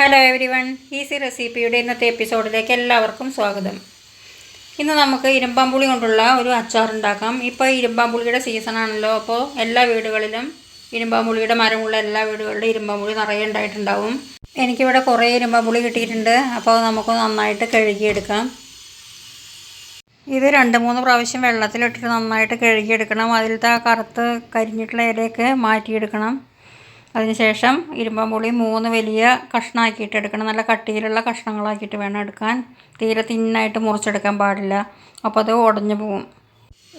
Hello every one, easy റെസിപ്പിയുടെ ഇന്നത്തെ എപ്പിസോഡിലേക്ക് എല്ലാവർക്കും സ്വാഗതം. ഇന്ന് നമുക്ക് ഇരുമ്പാമ്പുളി കൊണ്ടുള്ള ഒരു അച്ചാർ ഉണ്ടാക്കാം. ഇപ്പോൾ ഇരുമ്പാമ്പുളിയുടെ സീസണാണല്ലോ, അപ്പോൾ എല്ലാ വീടുകളിലും ഇരുമ്പാമ്പുളിയുടെ മരമുള്ള എല്ലാ വീടുകളിലും ഇരുമ്പാമ്പുളി നിറയെ ഉണ്ടായിട്ടുണ്ടാവും. എനിക്കിവിടെ കുറേ ഇരുമ്പാമ്പുളി കിട്ടിയിട്ടുണ്ട്. അപ്പോൾ നമുക്ക് നന്നായിട്ട് കഴുകിയെടുക്കാം. ഇത് 2-3 പ്രാവശ്യം വെള്ളത്തിലിട്ടിട്ട് നന്നായിട്ട് കഴുകിയെടുക്കണം. അതിലത്തെ കറുത്ത് കരിഞ്ഞിട്ടുള്ള ഇലയൊക്കെ മാറ്റിയെടുക്കണം. അതിനുശേഷം ഇരുമ്പാമ്പുളി 3 വലിയ കഷ്ണമാക്കിയിട്ട് എടുക്കണം. നല്ല കട്ടിയിലുള്ള കഷ്ണങ്ങളാക്കിയിട്ട് വേണം എടുക്കാൻ. തീരെ തിന്നായിട്ട് മുറിച്ചെടുക്കാൻ പാടില്ല, അപ്പോൾ അത് ഉടഞ്ഞു പോകും.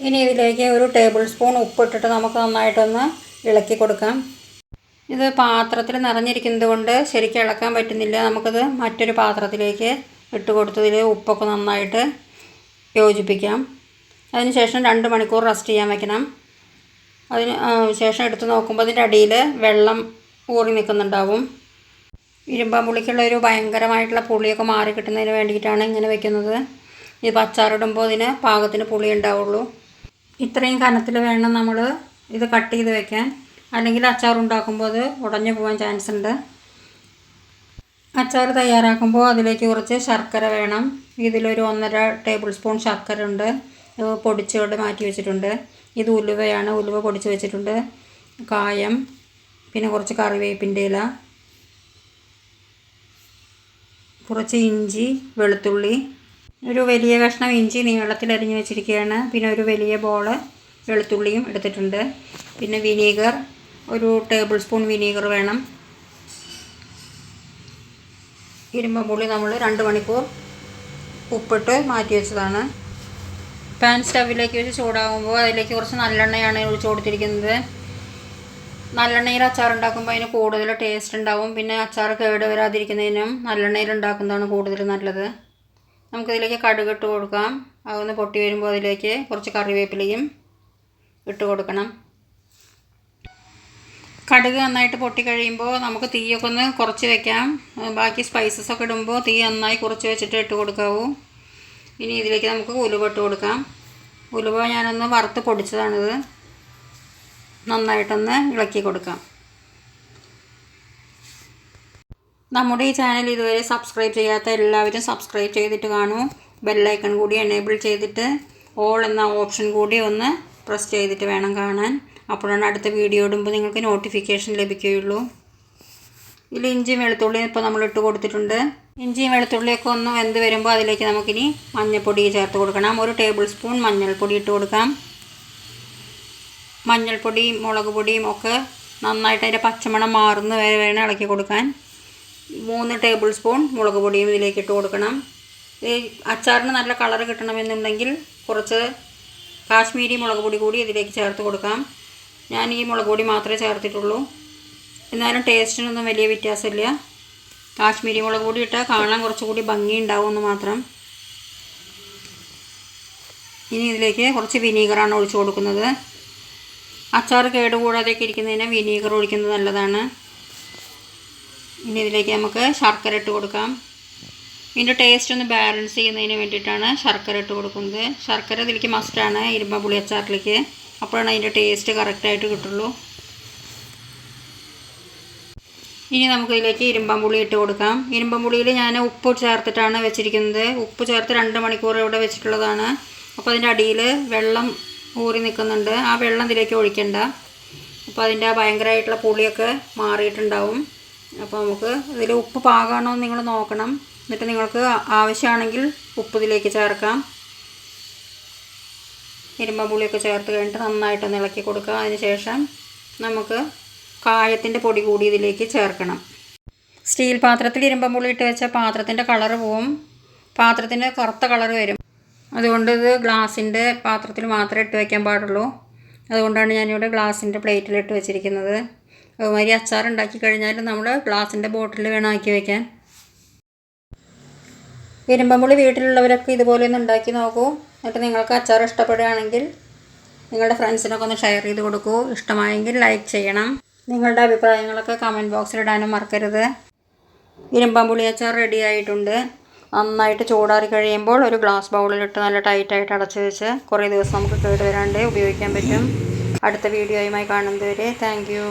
ഇനി ഇതിലേക്ക് 1 ടേബിൾ സ്പൂൺ ഉപ്പിട്ടിട്ട് നമുക്ക് നന്നായിട്ടൊന്ന് ഇളക്കി കൊടുക്കാം. ഇത് പാത്രത്തിൽ നിറഞ്ഞിരിക്കുന്നത് കൊണ്ട് ശരിക്കും ഇളക്കാൻ പറ്റുന്നില്ല. നമുക്കത് മറ്റൊരു പാത്രത്തിലേക്ക് ഇട്ട് കൊടുത്തതിൽ ഉപ്പൊക്കെ നന്നായിട്ട് യോജിപ്പിക്കാം. അതിനുശേഷം 2 മണിക്കൂർ റെസ്റ്റ് ചെയ്യാൻ വയ്ക്കണം. അതിന് ശേഷം എടുത്ത് നോക്കുമ്പോൾ അതിൻ്റെ അടിയിൽ വെള്ളം ഊറി നിൽക്കുന്നുണ്ടാവും. ഇരുമ്പാമ്പുളിക്കുള്ള ഒരു ഭയങ്കരമായിട്ടുള്ള പുളിയൊക്കെ മാറി കിട്ടുന്നതിന് വേണ്ടിയിട്ടാണ് ഇങ്ങനെ വെക്കുന്നത്. ഇത് അച്ചാറിടുമ്പോൾ ഇതിന് പാകത്തിന് പുളി ഉണ്ടാവുള്ളൂ. ഇത്രയും കനത്തിൽ വേണം നമ്മൾ ഇത് കട്ട് ചെയ്ത് വെക്കാൻ, അല്ലെങ്കിൽ അച്ചാർ ഉണ്ടാക്കുമ്പോൾ അത് ഉടഞ്ഞു പോകാൻ ചാൻസ് ഉണ്ട്. അച്ചാർ തയ്യാറാക്കുമ്പോൾ അതിലേക്ക് കുറച്ച് ശർക്കര വേണം. ഇതിലൊരു 1.5 ടേബിൾ സ്പൂൺ ശർക്കര ഉണ്ട്, പൊടിച്ചുകൊണ്ട് മാറ്റി വെച്ചിട്ടുണ്ട്. ഇത് ഉലുവയാണ്, ഉലുവ പൊടിച്ച് വെച്ചിട്ടുണ്ട്. കായം, പിന്നെ കുറച്ച് കറിവേപ്പിൻ്റെ ഇല, കുറച്ച് ഇഞ്ചി, വെളുത്തുള്ളി, ഒരു വലിയ കഷ്ണം ഇഞ്ചി നീളത്തിൽ അരിഞ്ഞ് വെച്ചിരിക്കുകയാണ്. പിന്നെ ഒരു വലിയ ബോള് വെളുത്തുള്ളിയും എടുത്തിട്ടുണ്ട്. പിന്നെ വിനീഗർ, 1 ടേബിൾ സ്പൂൺ വിനീഗർ വേണം. ഇരുമ്പുളി നമ്മൾ 2 മണിക്കൂർ ഉപ്പിട്ട് മാറ്റി വെച്ചതാണ്. പാൻ സ്റ്റവിലേക്ക് വെച്ച് ചൂടാകുമ്പോൾ അതിലേക്ക് കുറച്ച് നല്ലെണ്ണയാണ് ഒഴിച്ച് കൊടുത്തിരിക്കുന്നത്. നല്ലെണ്ണയിൽ അച്ചാർ ഉണ്ടാക്കുമ്പോൾ അതിന് കൂടുതൽ ടേസ്റ്റ് ഉണ്ടാവും. പിന്നെ അച്ചാർ കേട് വരാതിരിക്കുന്നതിനും നല്ലെണ്ണയിൽ ഉണ്ടാക്കുന്നതാണ് കൂടുതൽ നല്ലത്. നമുക്കിതിലേക്ക് കടുക് ഇട്ട് കൊടുക്കാം. അതൊന്ന് പൊട്ടി വരുമ്പോൾ അതിലേക്ക് കുറച്ച് കറിവേപ്പിലയും ഇട്ട് കൊടുക്കണം. കടുക് നന്നായിട്ട് പൊട്ടി കഴിയുമ്പോൾ നമുക്ക് തീയൊക്കെ ഒന്ന് കുറച്ച് വയ്ക്കാം. ബാക്കി സ്പൈസസൊക്കെ ഇടുമ്പോൾ തീ നന്നായി കുറച്ച് വെച്ചിട്ട് ഇട്ട് കൊടുക്കാവൂ. ഇനി ഇതിലേക്ക് നമുക്ക് ഉലുവ ഇട്ട് കൊടുക്കാം. ഉലുവ ഞാനൊന്ന് വറുത്ത് പൊടിച്ചതാണിത്. നന്നായിട്ടൊന്ന് ഇളക്കി കൊടുക്കാം. നമ്മുടെ ഈ ചാനൽ ഇതുവരെ സബ്സ്ക്രൈബ് ചെയ്യാത്ത എല്ലാവരും സബ്സ്ക്രൈബ് ചെയ്തിട്ട് കാണൂ. ബെല്ലൈക്കൺ കൂടി എനേബിൾ ചെയ്തിട്ട് ഓൾ എന്ന ഓപ്ഷൻ കൂടി ഒന്ന് പ്രസ് ചെയ്തിട്ട് വേണം കാണാൻ. അപ്പോഴാണ് അടുത്ത വീഡിയോ ഇടുമ്പോൾ നിങ്ങൾക്ക് നോട്ടിഫിക്കേഷൻ ലഭിക്കുകയുള്ളൂ. ഇതിൽ ഇഞ്ചിയും വെളുത്തുള്ളിയും ഇപ്പോൾ നമ്മൾ ഇട്ട് കൊടുത്തിട്ടുണ്ട്. ഇഞ്ചിയും വെളുത്തുള്ളിയൊക്കെ ഒന്ന് വെന്ത് വരുമ്പോൾ അതിലേക്ക് നമുക്കിനി മഞ്ഞൾപ്പൊടി ചേർത്ത് കൊടുക്കണം. 1 ടേബിൾ സ്പൂൺ മഞ്ഞൾപ്പൊടി ഇട്ട് കൊടുക്കാം. മഞ്ഞൾപ്പൊടിയും മുളക് പൊടിയും ഒക്കെ നന്നായിട്ട് അതിൻ്റെ പച്ചമണം മാറുന്ന വരെ വേണം ഇളക്കി കൊടുക്കാൻ. 3 ടേബിൾ സ്പൂൺ മുളക് പൊടിയും ഇതിലേക്ക് ഇട്ട് കൊടുക്കണം. ഈ അച്ചാറിന് നല്ല കളർ കിട്ടണമെന്നുണ്ടെങ്കിൽ കുറച്ച് കാശ്മീരി മുളക് പൊടി കൂടി ഇതിലേക്ക് ചേർത്ത് കൊടുക്കാം. ഞാൻ ഈ മുളക് പൊടി മാത്രമേ ചേർത്തിട്ടുള്ളൂ. എന്നാലും ടേസ്റ്റിനൊന്നും വലിയ വ്യത്യാസമില്ല. കാശ്മീരി മുളക് പൊടി ഇട്ടാൽ കാണാൻ കുറച്ചുകൂടി ഭംഗി ഉണ്ടാവുമെന്ന് മാത്രം. ഇനി ഇതിലേക്ക് കുറച്ച് വിനീഗറാണ് ഒഴിച്ചു കൊടുക്കുന്നത്. അച്ചാർ കേടുകൂടാതെയൊക്കെ ഇരിക്കുന്നതിന് വിനീഗർ ഒഴിക്കുന്നത് നല്ലതാണ്. ഇനി ഇതിലേക്ക് നമുക്ക് ശർക്കര ഇട്ട് കൊടുക്കാം. ഇതിൻ്റെ ടേസ്റ്റ് ഒന്ന് ബാലൻസ് ചെയ്യുന്നതിന് വേണ്ടിയിട്ടാണ് ശർക്കര ഇട്ട് കൊടുക്കുന്നത്. ശർക്കര ഇതിലേക്ക് മസ്റ്റാണ് ഇരുമ്പുളി അച്ചാറിലേക്ക്. അപ്പോഴാണ് അതിൻ്റെ ടേസ്റ്റ് കറക്റ്റായിട്ട് കിട്ടുള്ളൂ. ഇനി നമുക്കിതിലേക്ക് ഇരുമ്പുളി ഇട്ട് കൊടുക്കാം. ഇരുമ്പുളിയിൽ ഞാൻ ഉപ്പ് ചേർത്തിട്ടാണ് വെച്ചിരിക്കുന്നത്. ഉപ്പ് ചേർത്ത് 2 മണിക്കൂർ ഇവിടെ വെച്ചിട്ടുള്ളതാണ്. അപ്പോൾ അതിൻ്റെ അടിയിൽ വെള്ളം ഊറി നിൽക്കുന്നുണ്ട്. ആ വെള്ളം ഇതിലേക്ക് ഒഴിക്കണ്ട. അപ്പോൾ അതിൻ്റെ ഭയങ്കരമായിട്ടുള്ള പുളിയൊക്കെ മാറിയിട്ടുണ്ടാവും. അപ്പോൾ നമുക്ക് ഇതിൽ ഉപ്പ് പാകമാണോ എന്ന് നിങ്ങൾ നോക്കണം. എന്നിട്ട് നിങ്ങൾക്ക് ആവശ്യമാണെങ്കിൽ ഉപ്പ് ഇതിലേക്ക് ചേർക്കാം. ഇരുമ്പുളിയൊക്കെ ചേർത്ത് കഴിഞ്ഞിട്ട് നന്നായിട്ടൊന്ന് ഇളക്കി കൊടുക്കുക. അതിന് ശേഷം നമുക്ക് കായത്തിൻ്റെ പൊടി കൂടി ഇതിലേക്ക് ചേർക്കണം. സ്റ്റീൽ പാത്രത്തിൽ ഇരുമ്പുളി ഇട്ട് വെച്ചാൽ പാത്രത്തിൻ്റെ കളറ് പോവും, പാത്രത്തിൻ്റെ കറുത്ത കളറ് വരും. അതുകൊണ്ട് ഇത് ഗ്ലാസിൻ്റെ പാത്രത്തിൽ മാത്രമേ ഇട്ട് വയ്ക്കാൻ പാടുള്ളൂ. അതുകൊണ്ടാണ് ഞാനിവിടെ ഗ്ലാസിൻ്റെ പ്ലേറ്റിലിട്ട് വെച്ചിരിക്കുന്നത്. അതുമാതിരി അച്ചാർ ഉണ്ടാക്കി കഴിഞ്ഞാൽ നമ്മൾ ഗ്ലാസിൻ്റെ ബോട്ടിൽ വേണം ആക്കി വയ്ക്കാൻ. ഇരുമ്പുളി വീട്ടിലുള്ളവരൊക്കെ ഇതുപോലെ ഒന്ന് ഉണ്ടാക്കി നോക്കൂ. എന്നിട്ട് നിങ്ങൾക്ക് അച്ചാർ ഇഷ്ടപ്പെടുകയാണെങ്കിൽ നിങ്ങളുടെ ഫ്രണ്ട്സിനൊക്കെ ഒന്ന് ഷെയർ ചെയ്ത് കൊടുക്കൂ. ഇഷ്ടമായെങ്കിൽ ലൈക്ക് ചെയ്യണം. നിങ്ങളുടെ അഭിപ്രായങ്ങളൊക്കെ കമൻറ്റ് ബോക്സിലിടാനും മറക്കരുത്. ഇരുമ്പുളി അച്ചാർ റെഡി ആയിട്ടുണ്ട്. നന്നായിട്ട് ചൂടാറി കഴിയുമ്പോൾ ഒരു ഗ്ലാസ് ബൗളിലിട്ട് നല്ല ടൈറ്റായിട്ട് അടച്ച് വെച്ച് കുറേ ദിവസം നമുക്ക് കേടുവരാണ്ട് ഉപയോഗിക്കാൻ പറ്റും. അടുത്ത വീഡിയോയുമായി കാണുന്നതുവരെ താങ്ക് യു.